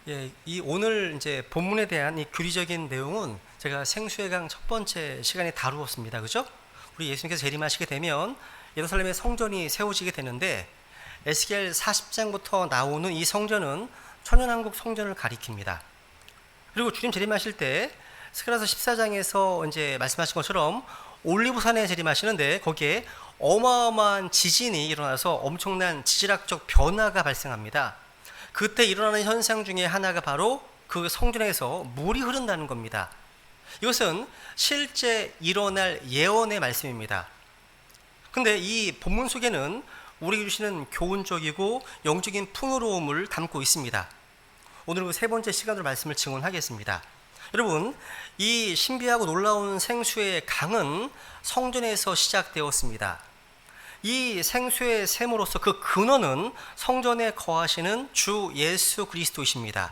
예, 이 오늘 이제 본문에 대한 이 교리적인 내용은 제가 생수의 강 첫 번째 시간에 다루었습니다. 그죠? 우리 예수님께서 재림하시게 되면 예루살렘의 성전이 세워지게 되는데 에스겔 40장부터 나오는 이 성전은 천연왕국 성전을 가리킵니다. 그리고 주님 재림하실 때 스가랴서 14장에서 이제 말씀하신 것처럼 올리브산에 재림하시는데 거기에 어마어마한 지진이 일어나서 엄청난 지질학적 변화가 발생합니다. 그때 일어나는 현상 중에 하나가 바로 그 성전에서 물이 흐른다는 겁니다. 이것은 실제 일어날 예언의 말씀입니다. 근데 이 본문 속에는 우리에게 주시는 교훈적이고 영적인 풍요로움을 담고 있습니다. 오늘 그 세 번째 시간으로 말씀을 증언하겠습니다. 여러분, 이 신비하고 놀라운 생수의 강은 성전에서 시작되었습니다. 이 생수의 샘으로서 그 근원은 성전에 거하시는 주 예수 그리스도이십니다.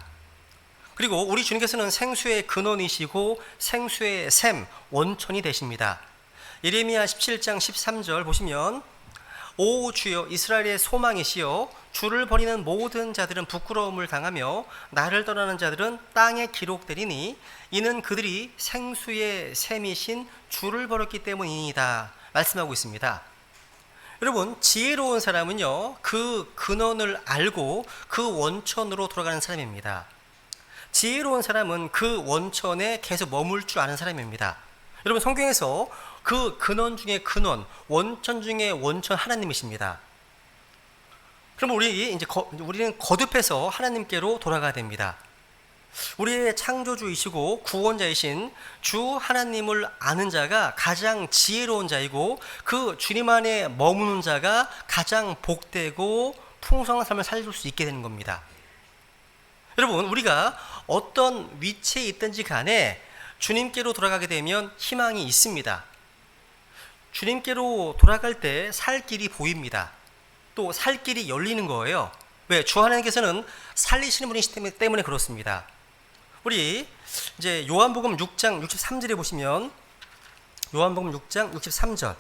그리고 우리 주님께서는 생수의 근원이시고 생수의 샘, 원천이 되십니다. 예레미야 17장 13절 보시면 오 주여 이스라엘의 소망이시여 주를 버리는 모든 자들은 부끄러움을 당하며 나를 떠나는 자들은 땅에 기록되리니 이는 그들이 생수의 샘이신 주를 버렸기 때문이니이다 말씀하고 있습니다. 여러분, 지혜로운 사람은요 그 근원을 알고 그 원천으로 돌아가는 사람입니다. 지혜로운 사람은 그 원천에 계속 머물 줄 아는 사람입니다. 여러분, 성경에서 그 근원 중에 근원, 원천 중에 원천 하나님이십니다. 그럼 우리는 거듭해서 하나님께로 돌아가야 됩니다. 우리의 창조주이시고 구원자이신 주 하나님을 아는 자가 가장 지혜로운 자이고 그 주님 안에 머무는 자가 가장 복되고 풍성한 삶을 살릴 수 있게 되는 겁니다. 여러분, 우리가 어떤 위치에 있든지 간에 주님께로 돌아가게 되면 희망이 있습니다. 주님께로 돌아갈 때 살 길이 보입니다. 또 살 길이 열리는 거예요. 왜? 주 하나님께서는 살리시는 분이시기 때문에 그렇습니다. 우리 이제 요한복음 6장 63절에 보시면 요한복음 6장 63절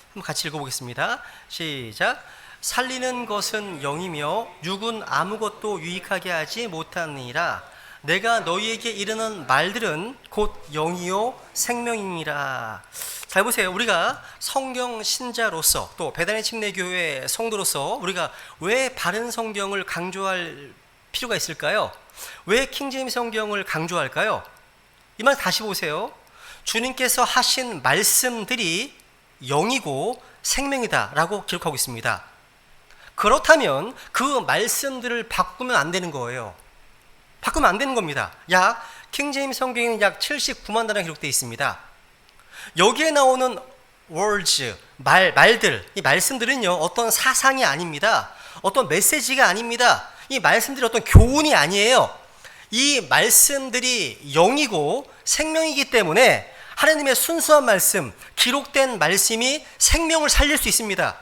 한번 같이 읽어보겠습니다. 시작. 살리는 것은 영이며 육은 아무것도 유익하게 하지 못하니라. 내가 너희에게 이르는 말들은 곧 영이요 생명이니라. 잘 보세요. 우리가 성경 신자로서 또 배단의 침례교회 성도로서 우리가 왜 바른 성경을 강조할 필요가 있을까요? 왜 킹제임스 성경을 강조할까요? 이 말 다시 보세요. 주님께서 하신 말씀들이 영이고 생명이다 라고 기록하고 있습니다. 그렇다면 그 말씀들을 바꾸면 안 되는 거예요. 바꾸면 안 되는 겁니다. 킹제임스 성경에는 약 79만 단어가 기록되어 있습니다. 여기에 나오는 words, 말들, 이 말씀들은요 어떤 사상이 아닙니다. 어떤 메시지가 아닙니다. 이 말씀들이 어떤 교훈이 아니에요. 이 말씀들이 영이고 생명이기 때문에 하나님의 순수한 말씀, 기록된 말씀이 생명을 살릴 수 있습니다.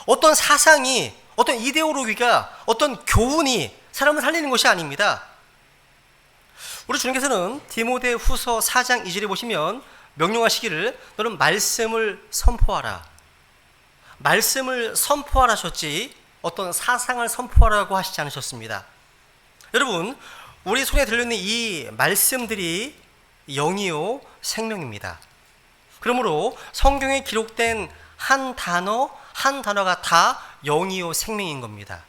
어떤 사상이, 어떤 이데올로기가, 어떤 교훈이 사람을 살리는 것이 아닙니다. 우리 주님께서는 디모데 후서 4장 2절에 보시면 명령하시기를 너는 말씀을 선포하라. 말씀을 선포하라 하셨지 어떤 사상을 선포하라고 하시지 않으셨습니다. 여러분, 우리 손에 들려있는 이 말씀들이 영이요 생명입니다. 그러므로 성경에 기록된 한 단어 한 단어가 다 영이요 생명인 겁니다.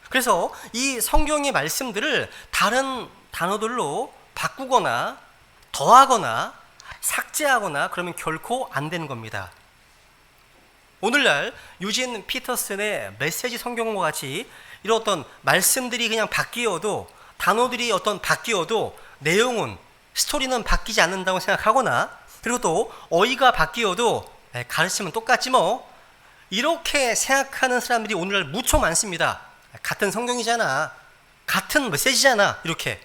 그래서 이 성경의 말씀들을 다른 단어들로 바꾸거나 더하거나 삭제하거나 그러면 결코 안 되는 겁니다. 오늘날 유진 피터슨의 메시지 성경과 같이 이런 어떤 말씀들이 그냥 바뀌어도 단어들이 어떤 바뀌어도 내용은 스토리는 바뀌지 않는다고 생각하거나 그리고 또 어휘가 바뀌어도 가르치면 똑같지 뭐 이렇게 생각하는 사람들이 오늘날 무척 많습니다. 같은 성경이잖아, 같은 메시지잖아, 이렇게.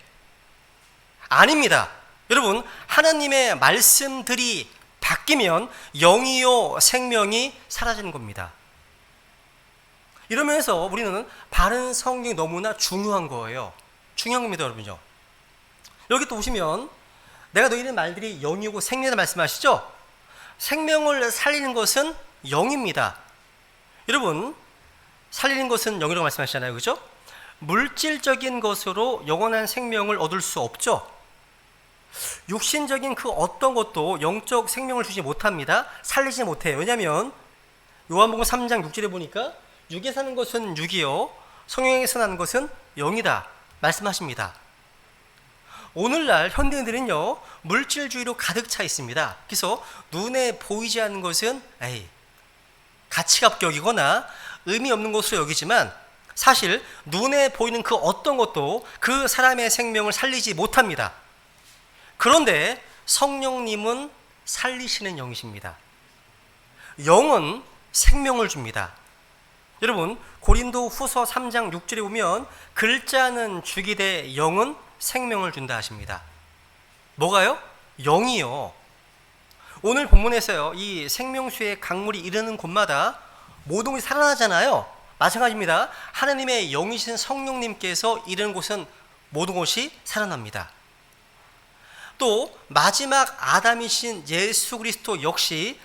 아닙니다. 여러분, 하나님의 말씀들이 바뀌면 영이요 생명이 사라지는 겁니다. 이러면서 우리는 바른 성경이 너무나 중요한 거예요. 중요한 겁니다, 여러분요. 여기 또 보시면 내가 너희는 말들이 영이고 생명이다 말씀하시죠? 생명을 살리는 것은 영입니다. 여러분, 살리는 것은 영이라고 말씀하시잖아요, 그죠? 물질적인 것으로 영원한 생명을 얻을 수 없죠. 육신적인 그 어떤 것도 영적 생명을 주지 못합니다. 살리지 못해요. 왜냐하면 요한복음 3장 6절에 보니까 육에 사는 것은 육이요 성령에서 나는 것은 영이다 말씀하십니다. 오늘날 현대인들은요 물질주의로 가득 차 있습니다. 그래서 눈에 보이지 않는 것은 가치가 없게 여기거나 의미 없는 것으로 여기지만 사실 눈에 보이는 그 어떤 것도 그 사람의 생명을 살리지 못합니다. 그런데 성령님은 살리시는 영이십니다. 영은 생명을 줍니다. 여러분 고린도 후서 3장 6절에 보면 글자는 죽이되 영은 생명을 준다 하십니다. 뭐가요? 영이요. 오늘 본문에서요 이 생명수의 강물이 이르는 곳마다 모든 것이 살아나잖아요. 마찬가지입니다. 하나님의 영이신 성령님께서 이르는 곳은 모든 것이 살아납니다. 또 마지막 아담이신 예수 그리스도 역시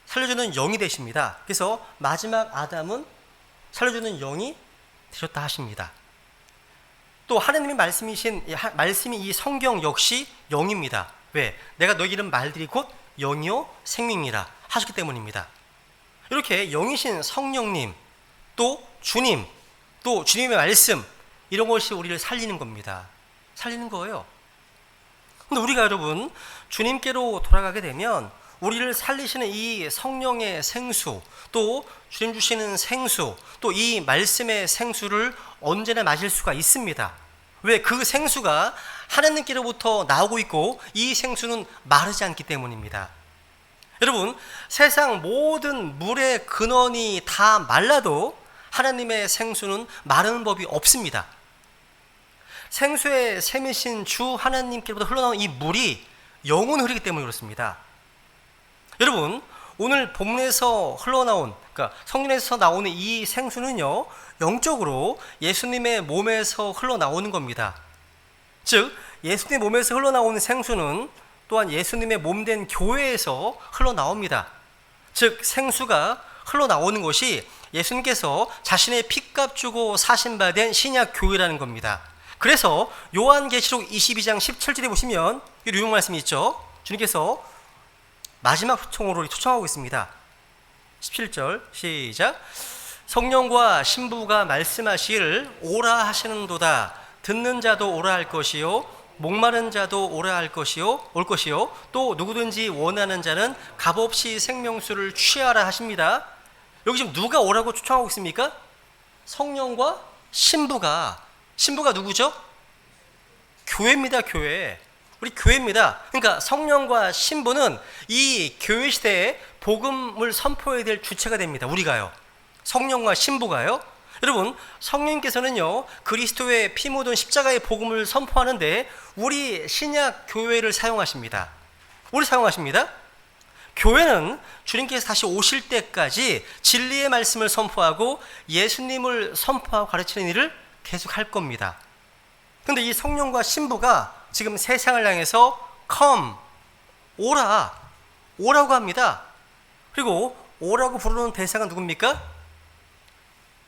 살려주는 영이 되십니다. 그래서 마지막 아담은 살려주는 영이 되셨다 하십니다. 또 하나님의 말씀이 이 성경 역시 영입니다. 왜? 내가 너희 이름 말들이 곧 영이요 생명이라 하셨기 때문입니다. 이렇게 영이신 성령님 또 주님 또 주님의 말씀 이런 것이 우리를 살리는 겁니다. 살리는 거예요. 근데 우리가 여러분 주님께로 돌아가게 되면 우리를 살리시는 이 성령의 생수 또 주님 주시는 생수 또 이 말씀의 생수를 언제나 마실 수가 있습니다. 왜? 그 생수가 하나님께로부터 나오고 있고 이 생수는 마르지 않기 때문입니다. 여러분 세상 모든 물의 근원이 다 말라도 하나님의 생수는 마르는 법이 없습니다. 생수의 샘이신 주 하나님께로부터 흘러나온 이 물이 영원히 흐르기 때문에 그렇습니다. 여러분 오늘 본문에서 흘러나온 그러니까 성령에서 나오는 이 생수는요 영적으로 예수님의 몸에서 흘러나오는 겁니다. 즉 예수님의 몸에서 흘러나오는 생수는 또한 예수님의 몸된 교회에서 흘러나옵니다. 즉 생수가 흘러나오는 것이 예수님께서 자신의 피값 주고 사신 바 된 신약 교회라는 겁니다. 그래서 요한계시록 22장 17절에 보시면 이 유용 말씀이 있죠. 주님께서 마지막 초청으로 초청하고 있습니다. 17절 시작. 성령과 신부가 말씀하시기를 오라 하시는도다. 듣는 자도 오라 할 것이요 목마른 자도 오라 할 것이요 올 것이요 또 누구든지 원하는 자는 값없이 생명수를 취하라 하십니다. 여기 지금 누가 오라고 초청하고 있습니까? 성령과 신부가 누구죠? 교회입니다. 교회. 우리 교회입니다. 그러니까 성령과 신부는 이 교회 시대에 복음을 선포해야 될 주체가 됩니다. 우리가요. 성령과 신부가요. 여러분 성령님께서는요 그리스도의 피 묻은 십자가의 복음을 선포하는데 우리 신약 교회를 사용하십니다. 우리 사용하십니다. 교회는 주님께서 다시 오실 때까지 진리의 말씀을 선포하고 예수님을 선포하고 가르치는 일을 계속 할 겁니다. 그런데 이 성령과 신부가 지금 세상을 향해서 come, 오라고 합니다. 그리고 오라고 부르는 대상은 누굽니까?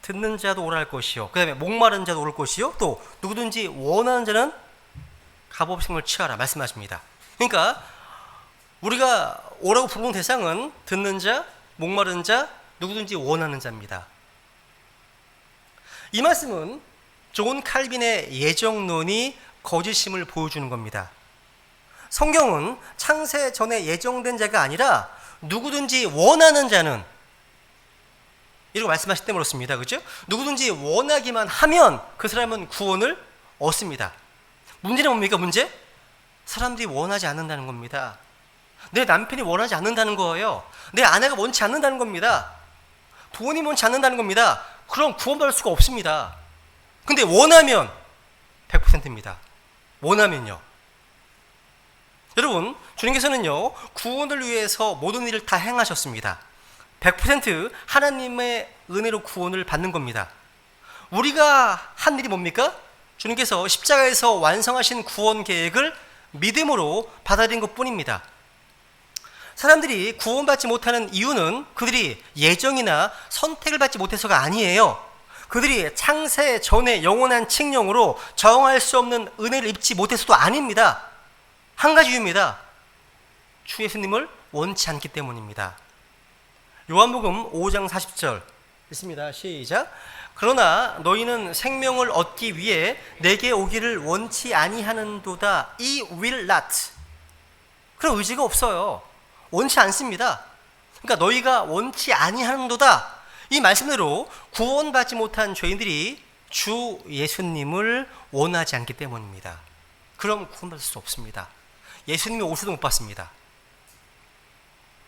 듣는 자도 오라 할 것이요 그 다음에 목마른 자도 올 것이요 또 누구든지 원하는 자는 값없이 생명을 취하라 말씀하십니다. 그러니까 우리가 오라고 부르는 대상은 듣는 자, 목마른 자, 누구든지 원하는 자입니다. 이 말씀은 존 칼빈의 예정론이 거짓임을 보여주는 겁니다. 성경은 창세 전에 예정된 자가 아니라 누구든지 원하는 자는 이렇게 말씀하실 때문에 그렇습니다. 그렇죠? 누구든지 원하기만 하면 그 사람은 구원을 얻습니다. 문제는 뭡니까? 문제? 사람들이 원하지 않는다는 겁니다. 내 남편이 원하지 않는다는 거예요. 내 아내가 원치 않는다는 겁니다. 부모님이 원치 않는다는 겁니다. 그럼 구원받을 수가 없습니다. 근데 원하면 100%입니다. 원하면요. 여러분 주님께서는요 구원을 위해서 모든 일을 다 행하셨습니다. 100% 하나님의 은혜로 구원을 받는 겁니다. 우리가 한 일이 뭡니까? 주님께서 십자가에서 완성하신 구원 계획을 믿음으로 받아들인 것뿐입니다. 사람들이 구원받지 못하는 이유는 그들이 예정이나 선택을 받지 못해서가 아니에요. 그들이 창세 전에 영원한 칙령으로 정할 수 없는 은혜를 입지 못해서도 아닙니다. 한 가지 이유입니다. 주 예수님을 원치 않기 때문입니다. 요한복음 5장 40절 있습니다. 시작. 그러나 너희는 생명을 얻기 위해 내게 오기를 원치 아니하는도다. 이 will not. 그런 의지가 없어요. 원치 않습니다. 그러니까 너희가 원치 아니하는도다. 이 말씀대로 구원받지 못한 죄인들이 주 예수님을 원하지 않기 때문입니다. 그럼 구원받을 수 없습니다. 예수님이 오셔도 못 받습니다.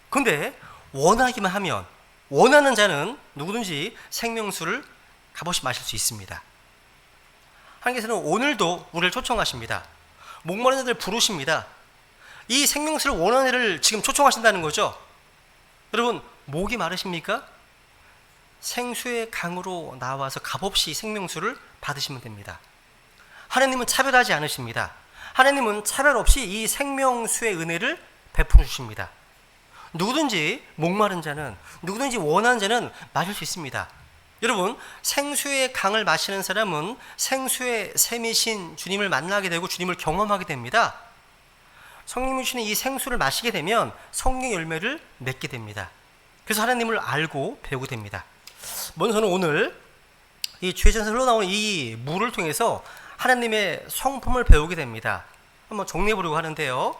그런데 원하기만 하면 원하는 자는 누구든지 생명수를 값없이 마실 수 있습니다. 하나님께서는 오늘도 우리를 초청하십니다. 목마른 자들 부르십니다. 이 생명수를 원하는 자를 지금 초청하신다는 거죠. 여러분, 목이 마르십니까? 생수의 강으로 나와서 값없이 생명수를 받으시면 됩니다. 하나님은 차별하지 않으십니다. 하나님은 차별 없이 이 생명수의 은혜를 베풀어 주십니다. 누구든지 목마른 자는, 누구든지 원하는 자는 마실 수 있습니다. 여러분, 생수의 강을 마시는 사람은 생수의 샘이신 주님을 만나게 되고 주님을 경험하게 됩니다. 성령이 주시는 이 생수를 마시게 되면 성령 열매를 맺게 됩니다. 그래서 하나님을 알고 배우게 됩니다. 먼저 저는 오늘 이 죄전에서 흘러나오는 이 물을 통해서 하나님의 성품을 배우게 됩니다. 한번 정리해 보려고 하는데요.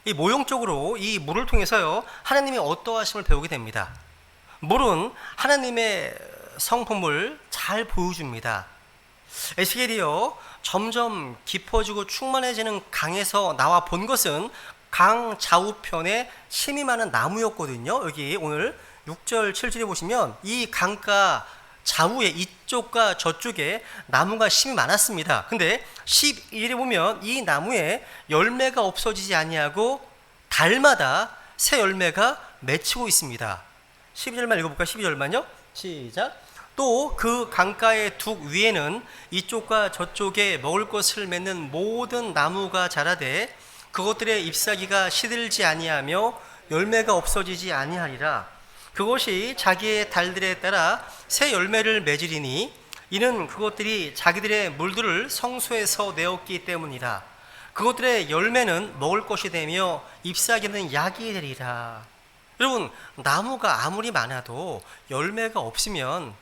이 모형적으로 이 물을 통해서요, 하나님의 어떠하심을 배우게 됩니다. 물은 하나님의 성품을 잘 보여줍니다. 에스겔이요, 점점 깊어지고 충만해지는 강에서 나와 본 것은 강 좌우편에 심이 많은 나무였거든요. 여기 오늘 6절 7절에 보시면 이 강가 좌우에 이쪽과 저쪽에 나무가 심이 많았습니다. 근데 11절에 보면 이 나무에 열매가 없어지지 아니하고 달마다 새 열매가 맺히고 있습니다. 12절만 읽어볼까요? 12절만요. 시작. 또 그 강가의 둑 위에는 이쪽과 저쪽에 먹을 것을 맺는 모든 나무가 자라되 그것들의 잎사귀가 시들지 아니하며 열매가 없어지지 아니하리라. 그것이 자기의 달들에 따라 새 열매를 맺으리니 이는 그것들이 자기들의 물들을 성소에서 내었기 때문이라. 그것들의 열매는 먹을 것이 되며 잎사귀는 약이 되리라. 여러분, 나무가 아무리 많아도 열매가 없으면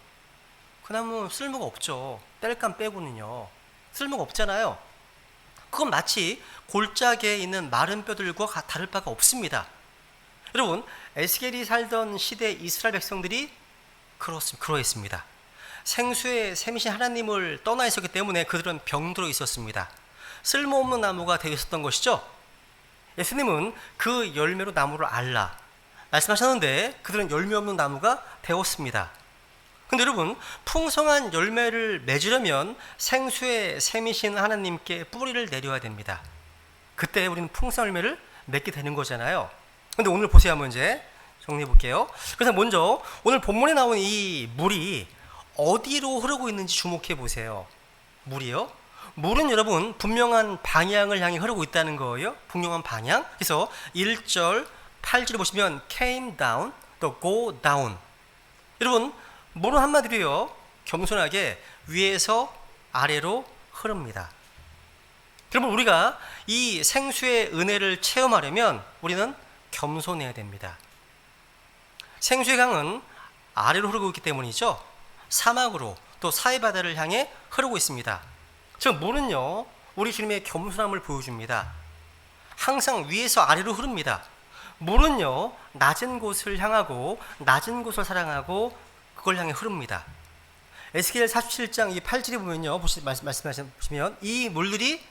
그 나무 쓸모가 없죠. 땔감 빼고는요. 쓸모가 없잖아요. 그건 마치 골짜기에 있는 마른 뼈들과 다를 바가 없습니다. 여러분, 에스겔이 살던 시대 이스라엘 백성들이 그러했습니다. 생수의 샘이신 하나님을 떠나 있었기 때문에 그들은 병들어 있었습니다. 쓸모없는 나무가 되어 있었던 것이죠. 예수님은 그 열매로 나무를 알라 말씀하셨는데 그들은 열매 없는 나무가 되었습니다. 근데 여러분, 풍성한 열매를 맺으려면 생수의 샘이신 하나님께 뿌리를 내려야 됩니다. 그때 우리는 풍성한 열매를 맺게 되는 거잖아요. 근데 오늘 보세요. 한번 이제 정리해 볼게요. 그래서 먼저 오늘 본문에 나온 이 물이 어디로 흐르고 있는지 주목해 보세요. 물이요? 물은 여러분 분명한 방향을 향해 흐르고 있다는 거예요. 분명한 방향. 그래서 1절 8절에 보시면 came down, 또 go down. 여러분, 물은 한마디로요, 겸손하게 위에서 아래로 흐릅니다. 여러분, 우리가 이 생수의 은혜를 체험하려면 우리는 겸손해야 됩니다. 생수의 강은 아래로 흐르고 있기 때문이죠. 사막으로 또 사해바다를 향해 흐르고 있습니다. 즉 물은요, 우리 주님의 겸손함을 보여줍니다. 항상 위에서 아래로 흐릅니다. 물은요, 낮은 곳을 향하고 낮은 곳을 사랑하고 그걸 향해 흐릅니다. 에스겔 47장 이 8절에 보면요, 말씀하시면 이 물들이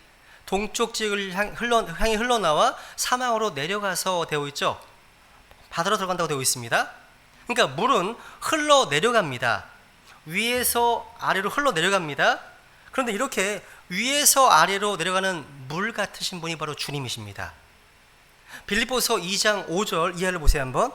동쪽 지역을 향해 흘러나와 사막으로 내려가서 되어 있죠. 바다로 들어간다고 되어 있습니다. 그러니까 물은 흘러 내려갑니다. 위에서 아래로 흘러 내려갑니다. 그런데 이렇게 위에서 아래로 내려가는 물 같으신 분이 바로 주님이십니다. 빌립보서 2장 5절 이하를 보세요. 한번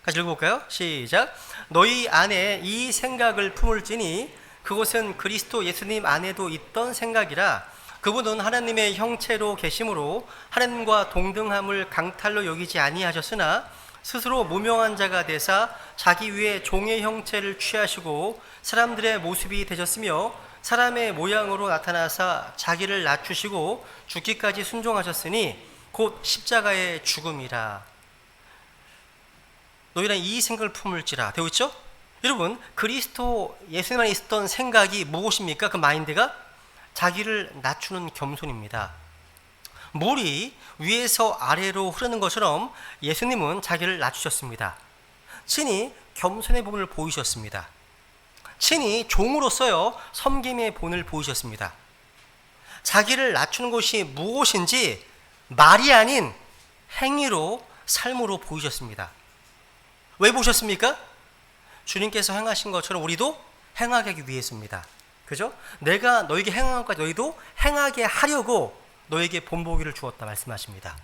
같이 읽어볼까요? 시작. 너희 안에 이 생각을 품을지니 그것은 그리스도 예수님 안에도 있던 생각이라. 그분은 하나님의 형체로 계심으로 하나님과 동등함을 강탈로 여기지 아니하셨으나 스스로 무명한 자가 되사 자기 위에 종의 형체를 취하시고 사람들의 모습이 되셨으며 사람의 모양으로 나타나사 자기를 낮추시고 죽기까지 순종하셨으니 곧 십자가의 죽음이라. 너희는 이 생각을 품을지라 되어 있죠? 여러분, 그리스도 예수님만 있었던 생각이 무엇입니까? 그 마인드가 자기를 낮추는 겸손입니다. 물이 위에서 아래로 흐르는 것처럼 예수님은 자기를 낮추셨습니다. 친히 겸손의 본을 보이셨습니다. 친히 종으로서요 섬김의 본을 보이셨습니다. 자기를 낮추는 것이 무엇인지 말이 아닌 행위로, 삶으로 보이셨습니다. 왜 보셨습니까? 주님께서 행하신 것처럼 우리도 행하게 하기 위해서입니다. 그죠? 내가 너에게 행한 것까지 너희도 행하게 하려고 너에게 본보기를 주었다 말씀하십니다.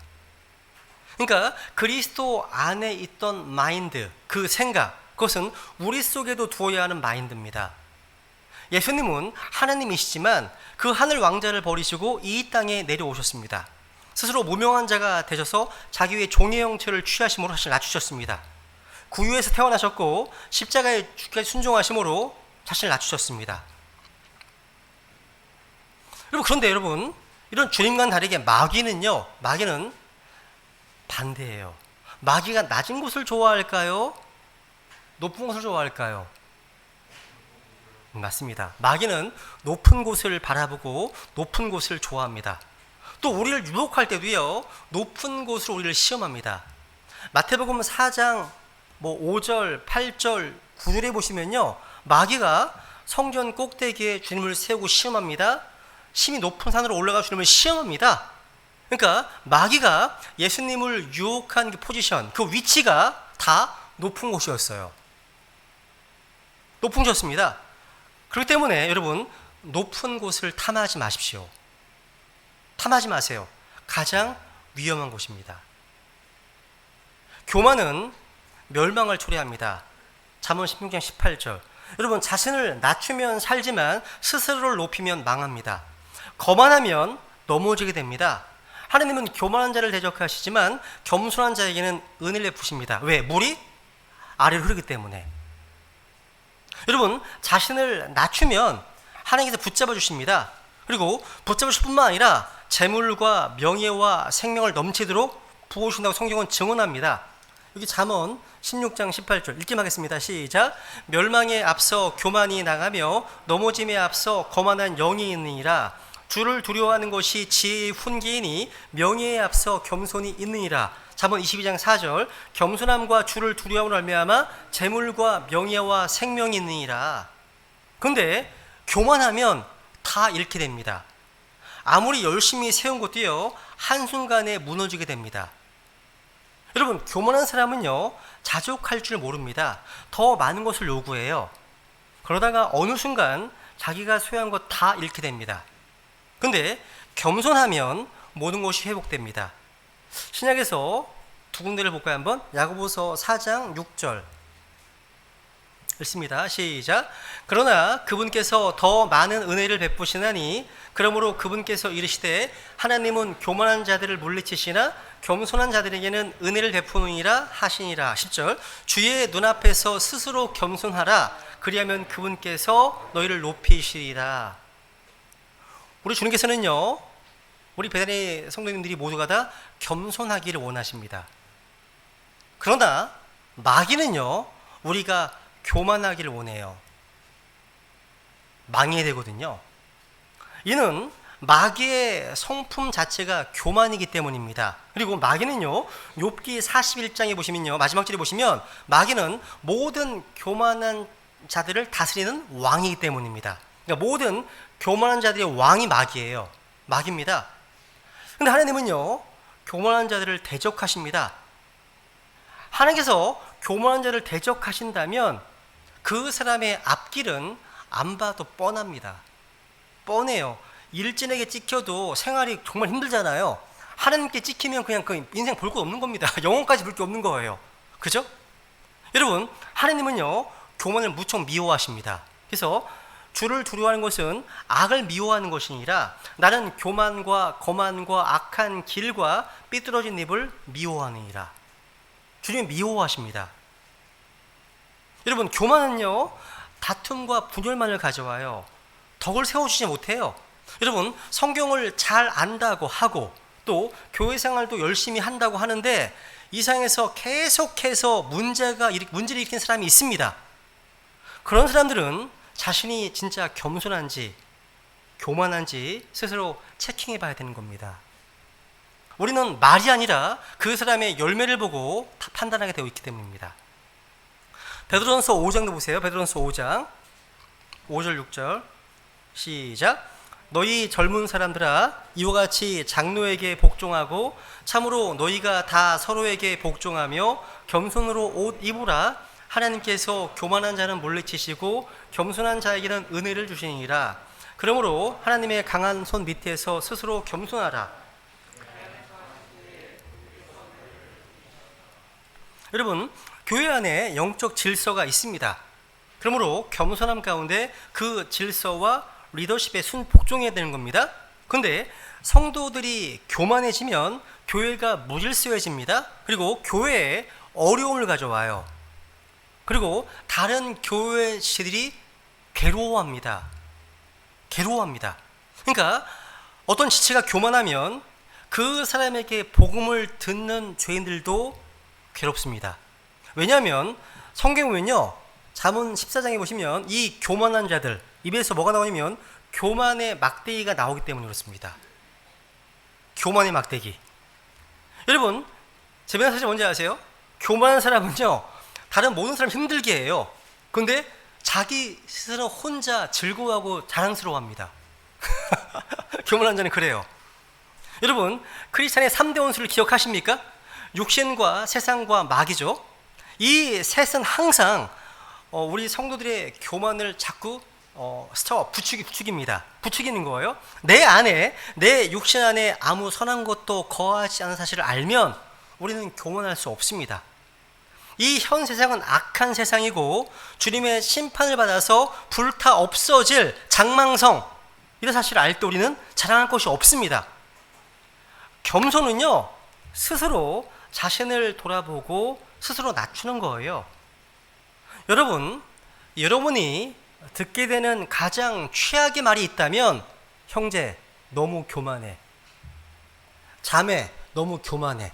그러니까 그리스도 안에 있던 마인드, 그 생각, 그것은 우리 속에도 두어야 하는 마인드입니다. 예수님은 하나님이시지만 그 하늘 왕자를 버리시고 이 땅에 내려오셨습니다. 스스로 무명한 자가 되셔서 자기 위에 종의 형체를 취하심으로 사실 낮추셨습니다. 구유에서 태어나셨고 십자가에 죽기까지 순종하심으로 자신을 낮추셨습니다. 여러분, 그런데 여러분, 이런 주님과는 다르게 마귀는 반대예요. 마귀가 낮은 곳을 좋아할까요? 높은 곳을 좋아할까요? 맞습니다. 마귀는 높은 곳을 바라보고 높은 곳을 좋아합니다. 또 우리를 유혹할 때도요, 높은 곳으로 우리를 시험합니다. 마태복음 4장 5절, 8절, 9절에 보시면요, 마귀가 성전 꼭대기에 주님을 세우고 시험합니다. 심히 높은 산으로 올라가 주님을 시험합니다. 그러니까 마귀가 예수님을 유혹한 그 포지션, 그 위치가 다 높은 곳이었어요. 높은 곳이었습니다. 그렇기 때문에 여러분, 높은 곳을 탐하지 마십시오. 탐하지 마세요. 가장 위험한 곳입니다. 교만은 멸망을 초래합니다. 잠언 16장 18절. 여러분, 자신을 낮추면 살지만 스스로를 높이면 망합니다. 거만하면 넘어지게 됩니다. 하나님은 교만한 자를 대적하시지만 겸손한 자에게는 은혜를 베푸십니다. 왜? 물이 아래로 흐르기 때문에. 여러분, 자신을 낮추면 하나님께서 붙잡아 주십니다. 그리고 붙잡아 주실 뿐만 아니라 재물과 명예와 생명을 넘치도록 부어주신다고 성경은 증언합니다. 여기 잠언 16장 18절 읽기 하겠습니다. 시작. 멸망에 앞서 교만이 나가며 넘어짐에 앞서 거만한 영이 있느니라. 주를 두려워하는 것이 지혜의 훈계이니 명예에 앞서 겸손이 있느니라. 잠언 22장 4절. 겸손함과 주를 두려움으로 말미암아 재물과 명예와 생명이 있느니라. 그런데 교만하면 다 잃게 됩니다. 아무리 열심히 세운 것도요, 한순간에 무너지게 됩니다. 여러분, 교만한 사람은요, 자족할 줄 모릅니다. 더 많은 것을 요구해요. 그러다가 어느 순간 자기가 소유한 것 다 잃게 됩니다. 근데 겸손하면 모든 것이 회복됩니다. 신약에서 두 군데를 볼까요? 한번 야고보서 4장 6절 읽습니다. 시작. 그러나 그분께서 더 많은 은혜를 베푸시나니 그러므로 그분께서 이르시되 하나님은 교만한 자들을 물리치시나 겸손한 자들에게는 은혜를 베푸느니라 하시니라. 10절. 주의 눈앞에서 스스로 겸손하라. 그리하면 그분께서 너희를 높이시리라. 우리 주님께서는요, 우리 베다니 성도님들이 모두가 다 겸손하기를 원하십니다. 그러나 마귀는요, 우리가 교만하기를 원해요. 망해야 되거든요. 이는 마귀의 성품 자체가 교만이기 때문입니다. 그리고 마귀는요, 욥기 41장에 보시면요, 마지막 절에 보시면 마귀는 모든 교만한 자들을 다스리는 왕이기 때문입니다. 그러니까 모든 교만한 자들의 왕이 마귀예요. 마귀입니다. 근데 하나님은요, 교만한 자들을 대적하십니다. 하나님께서 교만한 자를 대적하신다면 그 사람의 앞길은 안 봐도 뻔합니다. 뻔해요. 일진에게 찍혀도 생활이 정말 힘들잖아요. 하나님께 찍히면 그냥 그 인생 볼 거 없는 겁니다. 영혼까지 볼 게 없는 거예요. 그죠? 여러분, 하나님은요, 교만을 무척 미워하십니다. 그래서 주를 두려워하는 것은 악을 미워하는 것이 아니라 나는 교만과 거만과 악한 길과 삐뚤어진 입을 미워하느니라. 주님이 미워하십니다. 여러분, 교만은요, 다툼과 분열만을 가져와요. 덕을 세워주지 못해요. 여러분, 성경을 잘 안다고 하고 또 교회 생활도 열심히 한다고 하는데 이 상에서 계속해서 문제를 일으킨 사람이 있습니다. 그런 사람들은 자신이 진짜 겸손한지 교만한지 스스로 체킹해 봐야 되는 겁니다. 우리는 말이 아니라 그 사람의 열매를 보고 판단하게 되어 있기 때문입니다. 베드로전서 5장도 보세요. 베드로전서 5장 5절 6절 시작. 너희 젊은 사람들아, 이와 같이 장로에게 복종하고 참으로 너희가 다 서로에게 복종하며 겸손으로 옷 입으라. 하나님께서 교만한 자는 물리치시고 겸손한 자에게는 은혜를 주시니라. 그러므로 하나님의 강한 손 밑에서 스스로 겸손하라. 여러분, 교회 안에 영적 질서가 있습니다. 그러므로 겸손함 가운데 그 질서와 리더십에 순복종해야 되는 겁니다. 그런데 성도들이 교만해지면 교회가 무질서해집니다. 그리고 교회에 어려움을 가져와요. 그리고 다른 교회 지체들이 괴로워합니다. 그러니까 어떤 지체가 교만하면 그 사람에게 복음을 듣는 죄인들도 괴롭습니다. 왜냐하면 성경에 보면요, 잠언 14장에 보시면 이 교만한 자들 입에서 뭐가 나오냐면 교만의 막대기가 나오기 때문에 그렇습니다. 교만의 막대기. 여러분, 재미난 사실 뭔지 아세요? 교만한 사람은요, 다른 모든 사람 힘들게 해요. 그런데 자기 스스로 혼자 즐거워하고 자랑스러워합니다. 교만한 자는 그래요. 여러분, 크리스찬의 3대 원수를 기억하십니까? 육신과 세상과 마귀죠. 이 셋은 항상 우리 성도들의 교만을 자꾸 부추깁니다. 부추기는 거예요. 내 안에, 내 육신 안에 아무 선한 것도 거하지 않은 사실을 알면 우리는 교만할 수 없습니다. 이 현 세상은 악한 세상이고 주님의 심판을 받아서 불타 없어질 장망성, 이런 사실을 알 때 우리는 자랑할 것이 없습니다. 겸손은요, 스스로 자신을 돌아보고 스스로 낮추는 거예요. 여러분이 듣게 되는 가장 최악의 말이 있다면, 형제 너무 교만해, 자매 너무 교만해,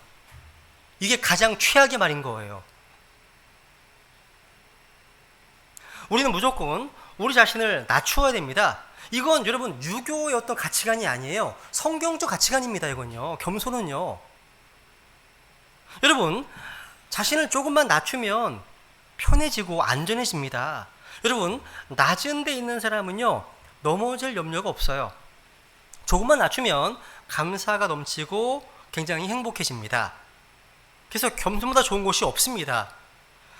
이게 가장 최악의 말인 거예요. 우리는 무조건 우리 자신을 낮추어야 됩니다. 이건 여러분 유교의 어떤 가치관이 아니에요. 성경적 가치관입니다. 이건요, 겸손은요. 여러분, 자신을 조금만 낮추면 편해지고 안전해집니다. 여러분, 낮은 데 있는 사람은요, 넘어질 염려가 없어요. 조금만 낮추면 감사가 넘치고 굉장히 행복해집니다. 그래서 겸손보다 좋은 곳이 없습니다.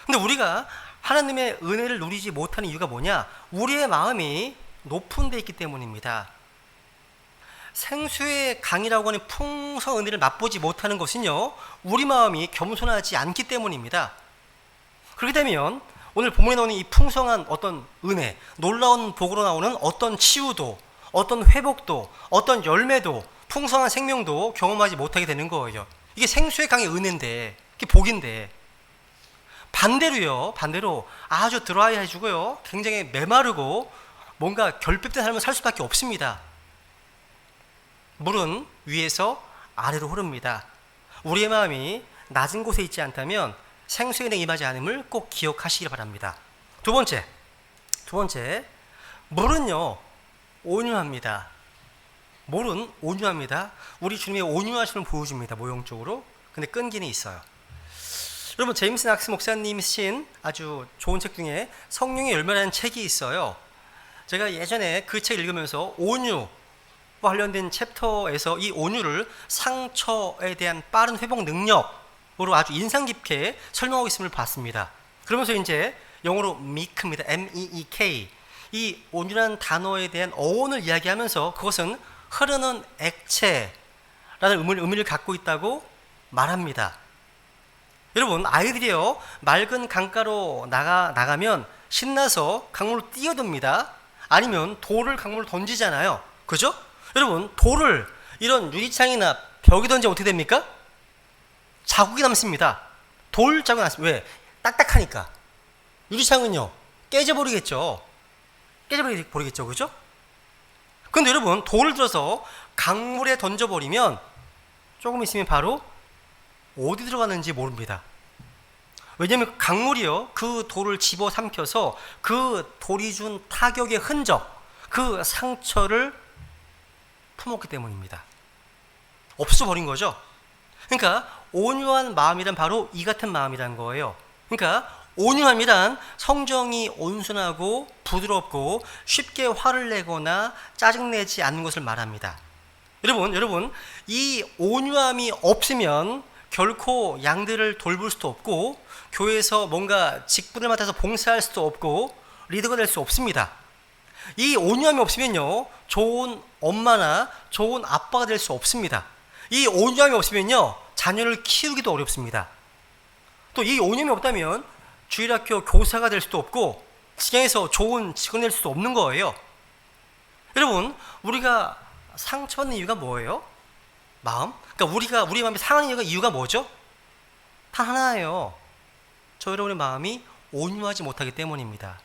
근데 우리가 하나님의 은혜를 누리지 못하는 이유가 뭐냐? 우리의 마음이 높은 데 있기 때문입니다. 생수의 강이라고 하는 풍성 은혜를 맛보지 못하는 것은요, 우리 마음이 겸손하지 않기 때문입니다. 그렇게 되면 오늘 본문에 나오는 이 풍성한 어떤 은혜, 놀라운 복으로 나오는 어떤 치유도, 어떤 회복도, 어떤 열매도, 풍성한 생명도 경험하지 못하게 되는 거예요. 이게 생수의 강의 은혜인데, 이게 복인데. 반대로 아주 드라이해지고요, 굉장히 메마르고 뭔가 결핍된 삶을 살 수밖에 없습니다. 물은 위에서 아래로 흐릅니다. 우리의 마음이 낮은 곳에 있지 않다면 생수의 은혜에 임하지 않음을 꼭 기억하시기 바랍니다. 두 번째, 물은요, 온유합니다. 물은 온유합니다. 우리 주님의 온유하심을 보여줍니다. 모형적으로. 근데 끈기는 있어요. 여러분, 제임스 낙스 목사님이 쓰신 아주 좋은 책 중에 성령의 열매라는 책이 있어요. 제가 예전에 그 책 읽으면서 온유와 관련된 챕터에서 이 온유를 상처에 대한 빠른 회복 능력으로 아주 인상 깊게 설명하고 있음을 봤습니다. 그러면서 이제 영어로 meek입니다. M-E-E-K. 이 온유라는 단어에 대한 어원을 이야기하면서 그것은 흐르는 액체라는 의미를 갖고 있다고 말합니다. 여러분, 아이들이요, 맑은 강가로 나가면 신나서 강물로 뛰어듭니다. 아니면 돌을 강물로 던지잖아요. 그죠? 여러분, 돌을 이런 유리창이나 벽에 던지면 어떻게 됩니까? 자국이 남습니다. 돌자국은 않습니다. 왜? 딱딱하니까. 유리창은요, 깨져버리겠죠. 깨져버리겠죠. 그죠? 근데 여러분, 돌을 들어서 강물에 던져버리면 조금 있으면 바로 어디 들어가는지 모릅니다. 왜냐하면 강물이요, 그 돌을 집어삼켜서 그 돌이 준 타격의 흔적, 그 상처를 품었기 때문입니다. 없어버린 거죠. 그러니까 온유한 마음이란 바로 이 같은 마음이란 거예요. 그러니까 온유함이란 성정이 온순하고 부드럽고 쉽게 화를 내거나 짜증내지 않는 것을 말합니다. 여러분, 이 온유함이 없으면 결코 양들을 돌볼 수도 없고, 교회에서 뭔가 직분을 맡아서 봉사할 수도 없고, 리더가 될 수 없습니다. 이 온유함이 없으면요, 좋은 엄마나 좋은 아빠가 될 수 없습니다. 이 온유함이 없으면요, 자녀를 키우기도 어렵습니다. 또 이 온유함이 없다면 주일학교 교사가 될 수도 없고, 직장에서 좋은 직원이 될 수도 없는 거예요. 여러분, 우리가 상처받는 이유가 뭐예요? 마음? 그러니까 우리 마음이 상하는 이유가 뭐죠? 다 하나예요. 저 여러분의 마음이 온유하지 못하기 때문입니다.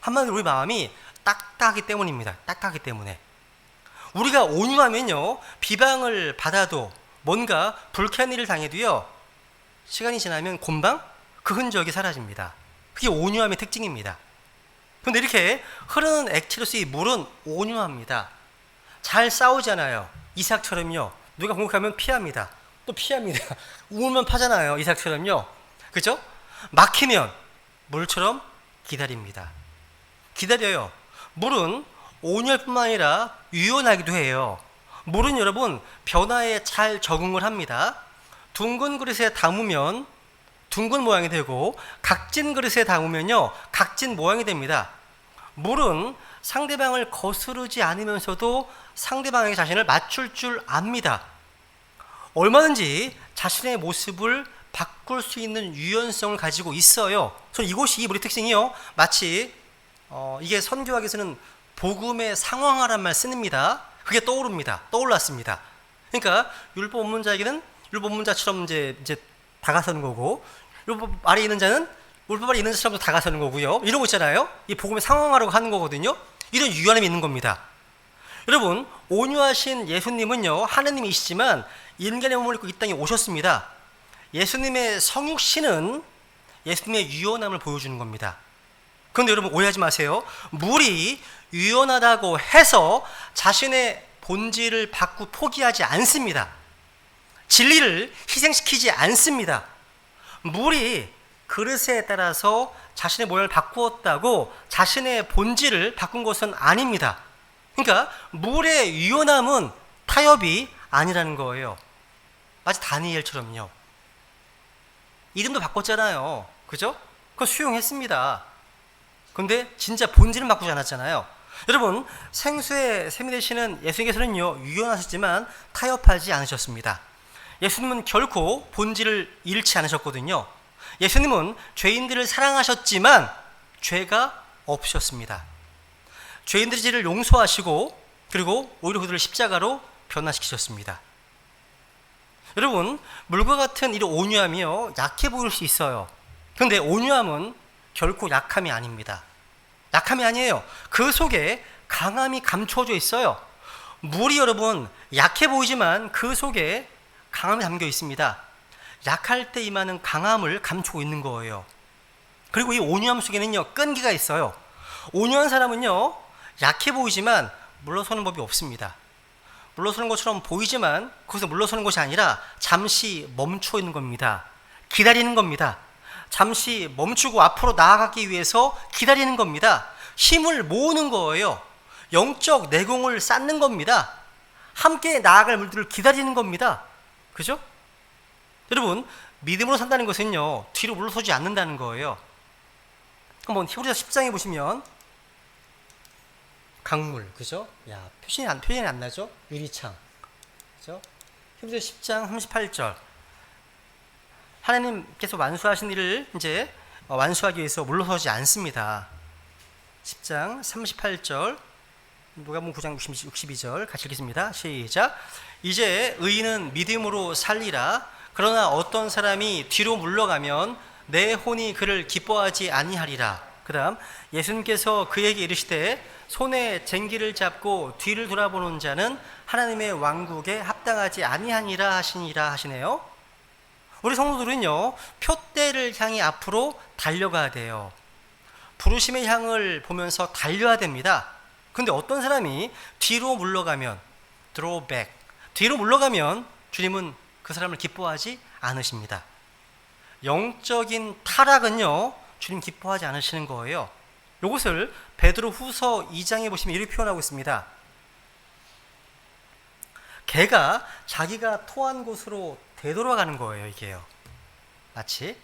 한마디로 우리 마음이 딱딱하기 때문입니다. 딱딱하기 때문에. 우리가 온유하면요, 비방을 받아도, 뭔가 불쾌한 일을 당해도요, 시간이 지나면 금방 그 흔적이 사라집니다. 그게 온유함의 특징입니다. 그런데 이렇게 흐르는 액체로서의 물은 온유합니다. 잘 싸우잖아요. 이삭처럼요. 누가 공격하면 피합니다. 또 피합니다. 우물만 파잖아요. 이삭처럼요. 그죠? 막히면 물처럼 기다립니다. 기다려요. 물은 온유할 뿐만 아니라 유연하기도 해요. 물은 여러분, 변화에 잘 적응을 합니다. 둥근 그릇에 담으면 둥근 모양이 되고, 각진 그릇에 담으면요, 각진 모양이 됩니다. 물은 상대방을 거스르지 않으면서도 상대방에게 자신을 맞출 줄 압니다. 얼마든지 자신의 모습을 바꿀 수 있는 유연성을 가지고 있어요. 그래서 이 물의 특징이요, 마치 이게 선교학에서는 복음의 상황화란 말 씁니다. 그게 떠올랐습니다. 그러니까 율법 업문자에게는 율법 업문자처럼 이제 다가서는 거고, 율법 아래 있는 자는 율법 아래 있는 자처럼 다가서는 거고요. 이런 거 있잖아요. 이 복음의 상황화라고 하는 거거든요. 이런 유연함이 있는 겁니다. 여러분, 온유하신 예수님은요, 하느님이시지만 인간의 몸을 입고 이 땅에 오셨습니다. 예수님의 성육신은 예수님의 유연함을 보여주는 겁니다. 그런데 여러분, 오해하지 마세요. 물이 유연하다고 해서 자신의 본질을 포기하지 않습니다. 진리를 희생시키지 않습니다. 물이 그릇에 따라서 자신의 모양을 바꾸었다고 자신의 본질을 바꾼 것은 아닙니다. 그러니까 물의 유연함은 타협이 아니라는 거예요. 마치 다니엘처럼요. 이름도 바꿨잖아요. 그죠? 그거 수용했습니다. 근데 진짜 본질은 바꾸지 않았잖아요. 여러분, 생수의 샘이 되시는 예수님께서는요, 유연하셨지만 타협하지 않으셨습니다. 예수님은 결코 본질을 잃지 않으셨거든요. 예수님은 죄인들을 사랑하셨지만 죄가 없으셨습니다. 죄인들의 죄를 용서하시고, 그리고 오히려 그들을 십자가로 변화시키셨습니다. 여러분, 물과 같은 이런 온유함이요, 약해 보일 수 있어요. 그런데 온유함은 결코 약함이 아닙니다. 약함이 아니에요. 그 속에 강함이 감춰져 있어요. 물이 여러분, 약해 보이지만 그 속에 강함이 담겨 있습니다. 약할 때 임하는 강함을 감추고 있는 거예요. 그리고 이 온유함 속에는요, 끈기가 있어요. 온유한 사람은요, 약해 보이지만 물러서는 법이 없습니다. 물러서는 것처럼 보이지만 거기서 물러서는 것이 아니라 잠시 멈춰 있는 겁니다. 기다리는 겁니다. 잠시 멈추고 앞으로 나아가기 위해서 기다리는 겁니다. 힘을 모으는 거예요. 영적 내공을 쌓는 겁니다. 함께 나아갈 물들을 기다리는 겁니다. 그죠? 여러분, 믿음으로 산다는 것은요, 뒤로 물러서지 않는다는 거예요. 한번 히브리서 10장에 보시면 강물, 그죠? 야, 표현이 안 나죠? 유리창, 그죠? 히브리서 10장 38절. 하나님께서 완수하신 일을 이제 완수하기 위해서 물러서지 않습니다. 10장 38절, 누가복음 9장 62절 같이 읽겠습니다. 시작. 이제 의인은 믿음으로 살리라. 그러나 어떤 사람이 뒤로 물러가면 내 혼이 그를 기뻐하지 아니하리라. 그 다음 예수님께서 그에게 이르시되 손에 쟁기를 잡고 뒤를 돌아보는 자는 하나님의 왕국에 합당하지 아니하니라 하시니라 하시네요. 우리 성도들은요, 표대를 향해 앞으로 달려가야 돼요. 부르심의 향을 보면서 달려야 됩니다. 근데 어떤 사람이 뒤로 물러가면, draw back, 뒤로 물러가면 주님은 그 사람을 기뻐하지 않으십니다. 영적인 타락은요, 주님 기뻐하지 않으시는 거예요. 이것을 베드로 후서 2장에 보시면 이렇게 표현하고 있습니다. 개가 자기가 토한 곳으로 되돌아가는 거예요, 이게요. 마치.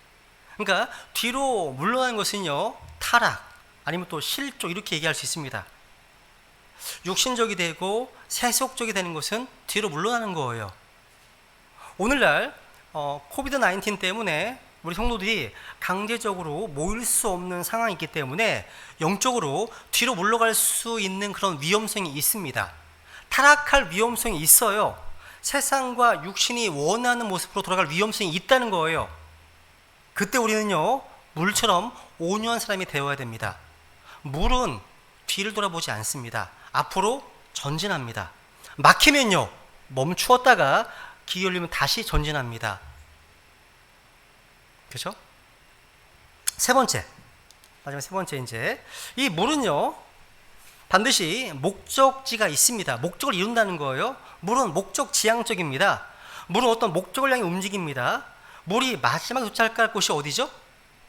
그러니까 뒤로 물러나는 것은요, 타락, 아니면 또 실족, 이렇게 얘기할 수 있습니다. 육신적이 되고 세속적이 되는 것은 뒤로 물러나는 거예요. 오늘날 코비드-19 때문에 우리 성도들이 강제적으로 모일 수 없는 상황이 있기 때문에 영적으로 뒤로 물러갈 수 있는 그런 위험성이 있습니다. 타락할 위험성이 있어요. 세상과 육신이 원하는 모습으로 돌아갈 위험성이 있다는 거예요. 그때 우리는요, 물처럼 온유한 사람이 되어야 됩니다. 물은 뒤를 돌아보지 않습니다. 앞으로 전진합니다. 막히면요, 멈추었다가 기회 열리면 다시 전진합니다. 그렇죠? 세 번째, 마지막 세 번째, 이제 이 물은요, 반드시 목적지가 있습니다. 목적을 이룬다는 거예요. 물은 목적 지향적입니다. 물은 어떤 목적을 향해 움직입니다. 물이 마지막 도착할 곳이 어디죠?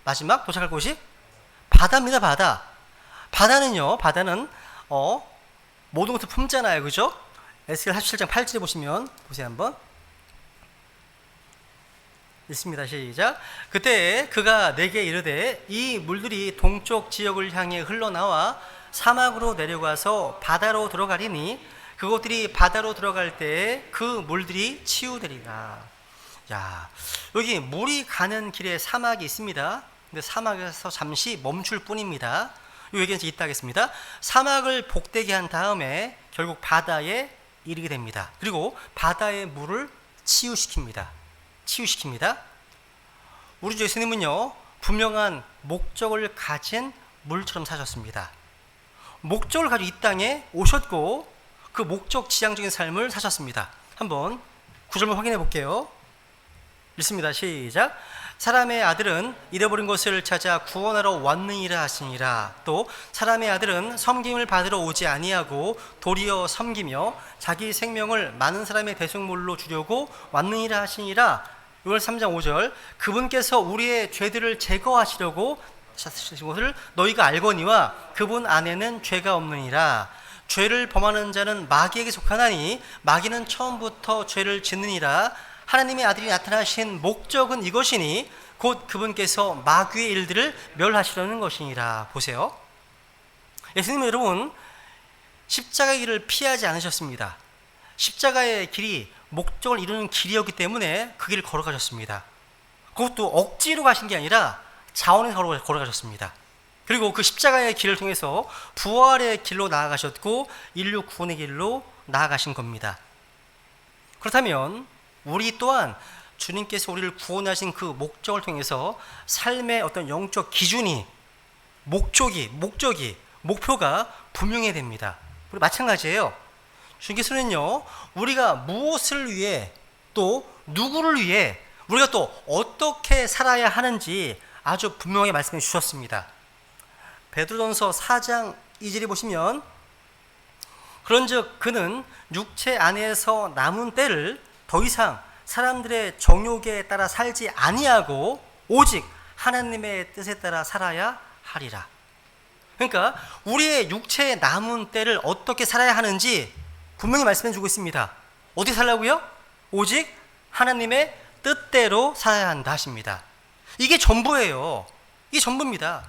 마지막 도착할 곳이 바다입니다. 바다. 바다는 모든 것을 품잖아요. 그죠? 에스겔 47장 8절에 보시면, 보세요 한번. 있습니다. 시작. 그때 그가 내게 이르되 이 물들이 동쪽 지역을 향해 흘러나와 사막으로 내려가서 바다로 들어가리니 그것들이 바다로 들어갈 때에 그 물들이 치유되리라. 야, 여기 물이 가는 길에 사막이 있습니다. 근데 사막에서 잠시 멈출 뿐입니다. 이 얘기는 이제 이따 하겠습니다. 사막을 복되게 한 다음에 결국 바다에 이르게 됩니다. 그리고 바다의 물을 치유시킵니다. 우리 주 예수님은요, 분명한 목적을 가진 물처럼 사셨습니다. 목적을 가지고 이 땅에 오셨고 그 목적 지향적인 삶을 사셨습니다. 한번 구절만 확인해 볼게요. 읽습니다. 시작. 사람의 아들은 잃어버린 것을 찾아 구원하러 왔느니라 하시니라. 또 사람의 아들은 섬김을 받으러 오지 아니하고 도리어 섬기며 자기 생명을 많은 사람의 대속물로 주려고 왔느니라 하시니라. 6월 3장 5절. 그분께서 우리의 죄들을 제거하시려고 하신 것을 너희가 알거니와 그분 안에는 죄가 없느니라. 죄를 범하는 자는 마귀에게 속하나니 마귀는 처음부터 죄를 짓느니라. 하나님의 아들이 나타나신 목적은 이것이니 곧 그분께서 마귀의 일들을 멸하시려는 것이니라. 보세요. 예수님은 여러분 십자가의 길을 피하지 않으셨습니다. 십자가의 길이 목적을 이루는 길이었기 때문에 그 길을 걸어가셨습니다. 그것도 억지로 가신 게 아니라 자원에서 걸어가셨습니다. 그리고 그 십자가의 길을 통해서 부활의 길로 나아가셨고 인류 구원의 길로 나아가신 겁니다. 그렇다면 우리 또한 주님께서 우리를 구원하신 그 목적을 통해서 삶의 어떤 영적 기준이 목표가 분명해야 됩니다. 우리 마찬가지예요. 주님께서는요, 우리가 무엇을 위해 또 누구를 위해 우리가 또 어떻게 살아야 하는지 아주 분명하게 말씀해 주셨습니다. 베드로전서 4장 2절에 보시면 그런즉 그는 육체 안에서 남은 때를 더 이상 사람들의 정욕에 따라 살지 아니하고 오직 하나님의 뜻에 따라 살아야 하리라. 그러니까 우리의 육체의 남은 때를 어떻게 살아야 하는지 분명히 말씀해 주고 있습니다. 어떻게 살라고요? 오직 하나님의 뜻대로 살아야 한다 하십니다. 이게 전부예요. 이게 전부입니다.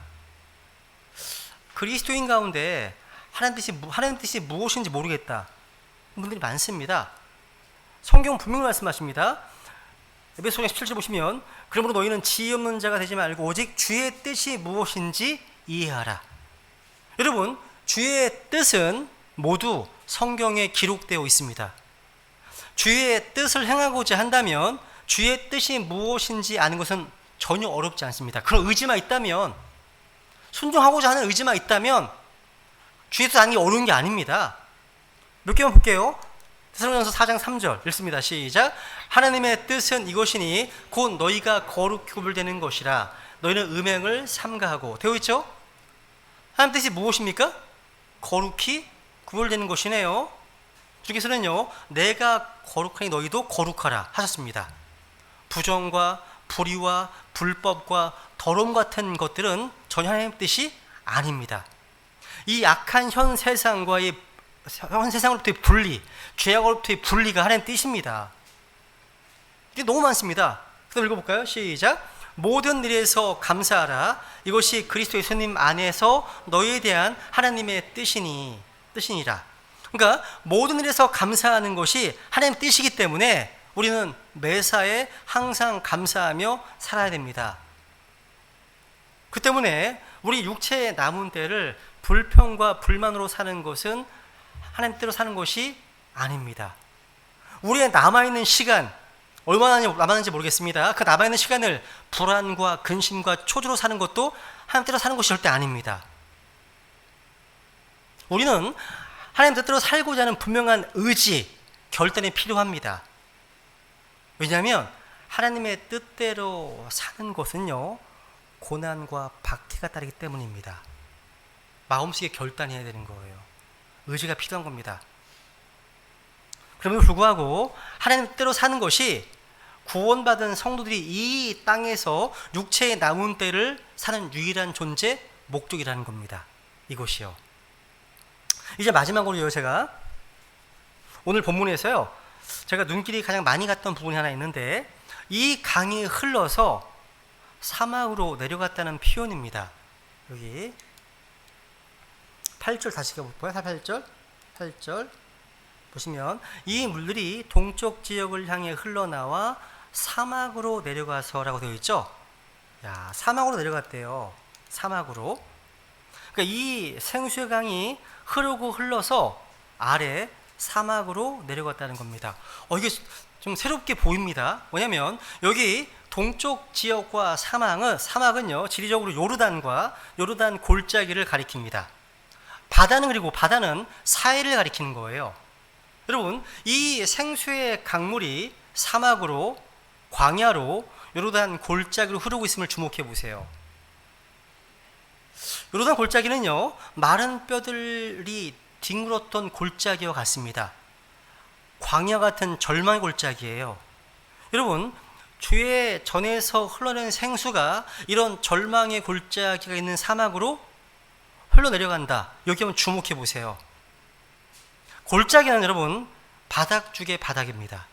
그리스도인 가운데 하나님 뜻이 무엇인지 모르겠다 분들이 많습니다. 성경은 분명히 말씀하십니다. 에베소서 17절 보시면 그러므로 너희는 지혜 없는 자가 되지 말고 오직 주의 뜻이 무엇인지 이해하라. 여러분, 주의 뜻은 모두 성경에 기록되어 있습니다. 주의 뜻을 행하고자 한다면 주의 뜻이 무엇인지 아는 것은 전혀 어렵지 않습니다. 그런 의지만 있다면, 순종하고자 하는 의지만 있다면 주의 뜻 아는 게 어려운 게 아닙니다. 몇 개만 볼게요. 데살로니가서 4장 3절 읽습니다. 시작. 하나님의 뜻은 이것이니 곧 너희가 거룩히 구별되는 것이라. 너희는 음행을 삼가하고. 되어 있죠? 하나님 뜻이 무엇입니까? 거룩히 구별되는 것이네요. 주께서는요, 내가 거룩하니 너희도 거룩하라 하셨습니다. 부정과 불의와 불법과 더러움 같은 것들은 전혀 하나님의 뜻이 아닙니다. 이 악한 현 세상과의 현 세상으로부터의 분리, 죄악으로부터의 분리가 하나님의 뜻입니다. 이게 너무 많습니다. 그럼 읽어볼까요? 시작. 모든 일에서 감사하라. 이것이 그리스도 예수님 안에서 너희에 대한 하나님의 뜻이니라. 그러니까 모든 일에서 감사하는 것이 하나님의 뜻이기 때문에 우리는 매사에 항상 감사하며 살아야 됩니다. 그 때문에 우리 육체의 남은 때를 불평과 불만으로 사는 것은 하나님 뜻대로 사는 것이 아닙니다. 우리의 남아있는 시간, 얼마나 남았는지 모르겠습니다. 그 남아있는 시간을 불안과 근심과 초조로 사는 것도 하나님 뜻대로 사는 것이 절대 아닙니다. 우리는 하나님 뜻대로 살고자 하는 분명한 의지, 결단이 필요합니다. 왜냐하면 하나님의 뜻대로 사는 것은요, 고난과 박해가 따르기 때문입니다. 마음속에 결단해야 되는 거예요. 의지가 필요한 겁니다. 그럼에도 불구하고 하나님 뜻대로 사는 것이 구원받은 성도들이 이 땅에서 육체의 남은 때를 사는 유일한 존재, 목적이라는 겁니다. 이것이요. 이제 마지막으로요, 제가 오늘 본문에서요, 제가 눈길이 가장 많이 갔던 부분이 하나 있는데, 이 강이 흘러서 사막으로 내려갔다는 표현입니다. 여기 8절 다시 가볼까요? 8절 보시면 이 물들이 동쪽 지역을 향해 흘러나와 사막으로 내려가서라고 되어 있죠. 야, 사막으로 내려갔대요. 사막으로. 그러니까 이 생수의 강이 흐르고 흘러서 아래 사막으로 내려갔다는 겁니다. 이게 좀 새롭게 보입니다. 뭐냐면 여기 동쪽 지역과 사막은요, 지리적으로 요르단 골짜기를 가리킵니다. 바다는 사해를 가리키는 거예요. 여러분, 이 생수의 강물이 사막으로, 광야로, 요르단 골짜기로 흐르고 있음을 주목해 보세요. 요르단 골짜기는요, 마른 뼈들이 뒹굴었던 골짜기와 같습니다. 광야 같은 절망의 골짜기예요. 여러분, 주의 전에서 흘러내는 생수가 이런 절망의 골짜기가 있는 사막으로 흘러내려간다. 여기 한번 주목해 보세요. 골짜기는 여러분 바닥 중의 바닥입니다.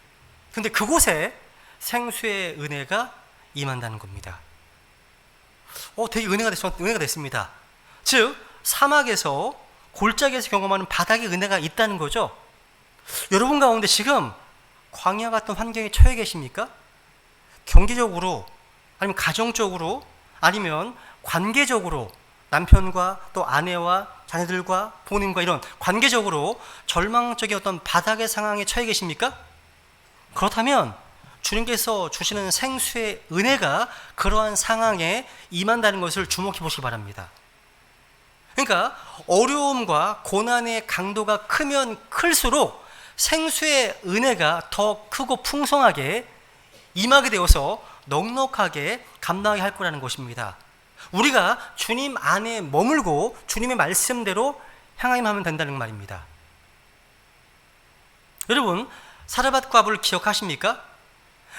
근데 그곳에 생수의 은혜가 임한다는 겁니다. 되게 은혜가 됐습니다. 즉 사막에서, 골짜기에서 경험하는 바닥의 은혜가 있다는 거죠. 여러분 가운데 지금 광야 같은 환경에 처해 계십니까? 경제적으로, 아니면 가정적으로, 아니면 관계적으로, 남편과 또 아내와 자녀들과 부모님과 이런 관계적으로 절망적인 어떤 바닥의 상황에 처해 계십니까? 그렇다면 주님께서 주시는 생수의 은혜가 그러한 상황에 임한다는 것을 주목해 보시기 바랍니다. 그러니까 어려움과 고난의 강도가 크면 클수록 생수의 은혜가 더 크고 풍성하게 임하게 되어서 넉넉하게 감당하게 할 거라는 것입니다. 우리가 주님 안에 머물고 주님의 말씀대로 향하면 된다는 말입니다. 여러분, 사르밧 과부를 기억하십니까?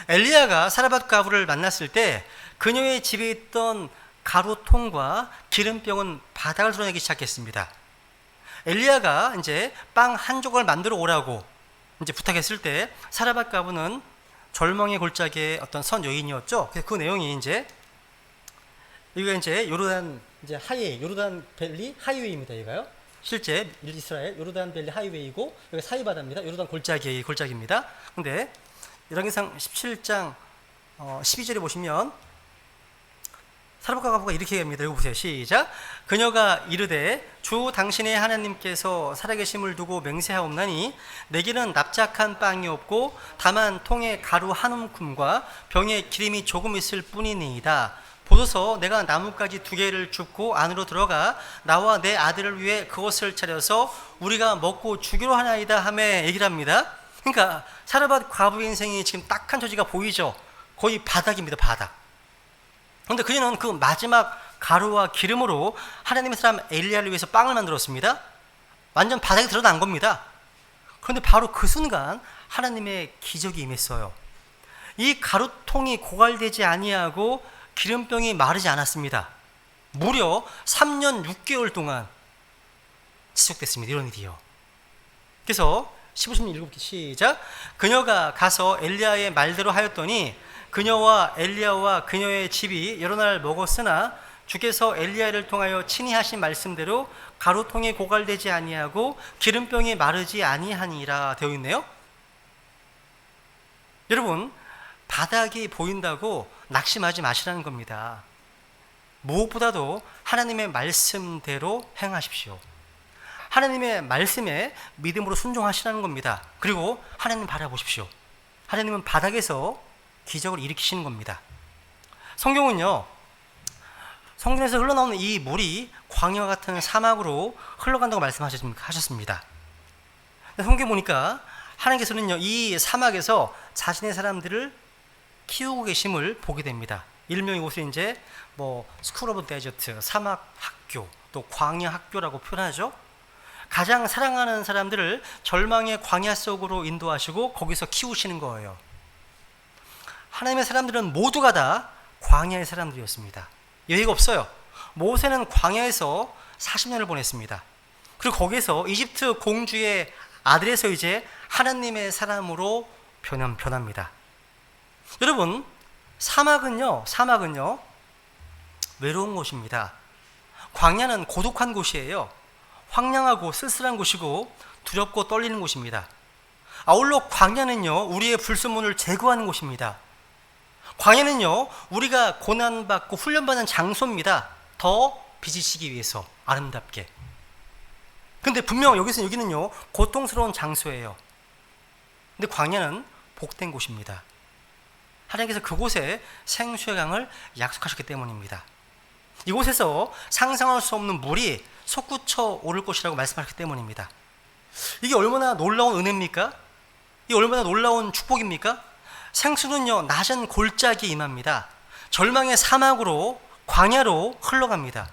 엘리야가 사르밧 과부를 만났을 때 그녀의 집에 있던 가루통과 기름병은 바닥을 드러내기 시작했습니다. 엘리야가 이제 빵 한 조각을 만들어 오라고 이제 부탁했을 때 사르밧 과부는 절망의 골짜기의 어떤 선 여인이었죠. 그래서 그 내용이 여기가 이제 요르단 요르단 밸리 하이웨이입니다. 여기가요. 실제 이스라엘 요르단 밸리 하이웨이고 여기 사이바다입니다. 요르단 골짜기입니다. 근데 열왕기상 17장 12절에 보시면 사르밧 과부가 이렇게 얘기합니다. 읽어보세요. 시작. 그녀가 이르되 주 당신의 하나님께서 살아계심을 두고 맹세하옵나니 내게는 납작한 빵이 없고 다만 통에 가루 한 움큼과 병에 기름이 조금 있을 뿐이니이다. 보소서 내가 나뭇가지 2개를 줍고 안으로 들어가 나와 내 아들을 위해 그것을 차려서 우리가 먹고 주기로 하나이다 하며 얘기를 합니다. 그러니까 사르밧 과부의 인생이 지금 딱한 처지가 보이죠. 거의 바닥입니다. 바닥. 그런데 그녀는 그 마지막 가루와 기름으로 하나님의 사람 엘리야를 위해서 빵을 만들었습니다. 완전 바닥에 드러난 겁니다. 그런데 바로 그 순간 하나님의 기적이 임했어요. 이 가루통이 고갈되지 아니하고 기름병이 마르지 않았습니다. 무려 3년 6개월 동안 지속됐습니다. 이런 일이요. 그래서 15절 읽어볼게요. 시작. 그녀가 가서 엘리야의 말대로 하였더니 그녀와 엘리야와 그녀의 집이 여러 날 먹었으나 주께서 엘리야를 통하여 친히 하신 말씀대로 가루통이 고갈되지 아니하고 기름병이 마르지 아니하니라 되어 있네요. 여러분, 바닥이 보인다고 낙심하지 마시라는 겁니다. 무엇보다도 하나님의 말씀대로 행하십시오. 하나님의 말씀에 믿음으로 순종하시라는 겁니다. 그리고 하나님 바라보십시오. 하나님은 바닥에서 기적을 일으키시는 겁니다. 성경은요, 성경에서 흘러나오는 이 물이 광야 같은 사막으로 흘러간다고 말씀하셨습니다. 성경 보니까 하나님께서는요, 이 사막에서 자신의 사람들을 키우고 계심을 보게 됩니다. 일명 이곳을 이제 스쿨 오브 데저트, 사막 학교, 또 광야 학교라고 표현하죠. 가장 사랑하는 사람들을 절망의 광야 속으로 인도하시고 거기서 키우시는 거예요. 하나님의 사람들은 모두가 다 광야의 사람들이었습니다. 예외가 없어요. 모세는 광야에서 40년을 보냈습니다. 그리고 거기서 이집트 공주의 아들에서 이제 하나님의 사람으로 변합니다. 여러분, 사막은요 외로운 곳입니다. 광야는 고독한 곳이에요. 황량하고 쓸쓸한 곳이고 두렵고 떨리는 곳입니다. 아울러 광야는요 우리의 불순물을 제거하는 곳입니다. 광야는요 우리가 고난받고 훈련받는 장소입니다. 더 빚으시기 위해서 아름답게. 근데 분명 여기는요 고통스러운 장소예요. 근데 광야는 복된 곳입니다. 하나님께서 그곳에 생수의 강을 약속하셨기 때문입니다. 이곳에서 상상할 수 없는 물이 솟구쳐 오를 것이라고 말씀하셨기 때문입니다. 이게 얼마나 놀라운 은혜입니까? 이게 얼마나 놀라운 축복입니까? 생수는요 낮은 골짜기에 임합니다. 절망의 사막으로 광야로 흘러갑니다.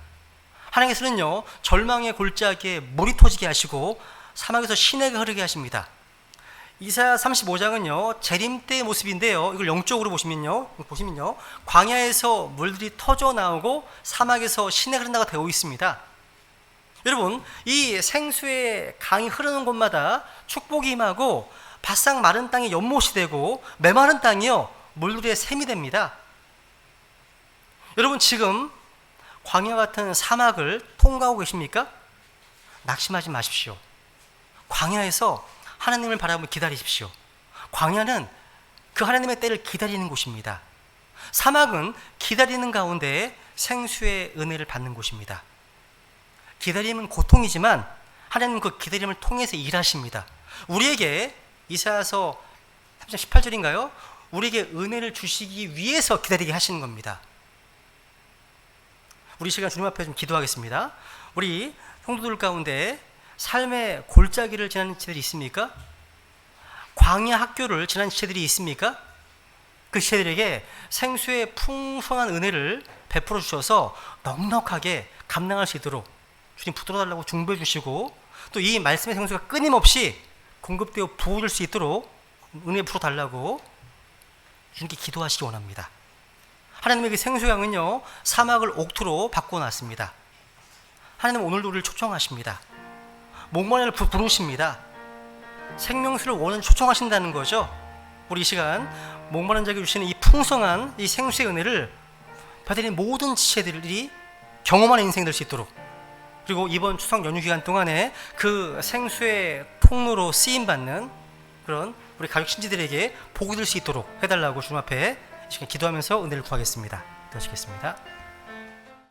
하나님께서는요 절망의 골짜기에 물이 터지게 하시고 사막에서 시내가 흐르게 하십니다. 이사야 35장은요 재림 때의 모습인데요, 이걸 영적으로 보시면요 광야에서 물들이 터져 나오고 사막에서 시내가 흐른다고 되어 있습니다. 여러분, 이 생수의 강이 흐르는 곳마다 축복이 임하고 바싹 마른 땅이 연못이 되고 메마른 땅이요 물들의 샘이 됩니다. 여러분, 지금 광야 같은 사막을 통과하고 계십니까? 낙심하지 마십시오. 광야에서 하나님을 바라보며 기다리십시오. 광야는 그 하나님의 때를 기다리는 곳입니다. 사막은 기다리는 가운데 생수의 은혜를 받는 곳입니다. 기다림은 고통이지만 하나님은 그 기다림을 통해서 일하십니다. 우리에게 이사야서 3장 18절인가요? 우리에게 은혜를 주시기 위해서 기다리게 하시는 겁니다. 우리 시간 주님 앞에 좀 기도하겠습니다. 우리 성도들 가운데 삶의 골짜기를 지난 지체들이 있습니까? 광야 학교를 지난 지체들이 있습니까? 그 지체들에게 생수의 풍성한 은혜를 베풀어 주셔서 넉넉하게 감당할 수 있도록 주님 붙들어 달라고 중보해 주시고, 또 이 말씀의 생수가 끊임없이 공급되어 부어질 수 있도록 은혜 풀어 달라고 주님께 기도하시기 원합니다. 하나님에게 생수의 강은요 사막을 옥토로 바꿔놨습니다. 하나님은 오늘도 우리를 초청하십니다. 목마름을 부르십니다. 생명수를 원하는 초청하신다는 거죠. 우리 이 시간 목마른 자에게 주시는 이 풍성한 이 생수의 은혜를 받으린 모든 지체들이 경험하는 인생 될 수 있도록, 그리고 이번 추석 연휴 기간 동안에 그 생수의 통로로 쓰임받는 그런 우리 가족 친지들에게 복이 될 수 있도록 해달라고 주님 앞에 이 시간 기도하면서 은혜를 구하겠습니다. 기도하시겠습니다.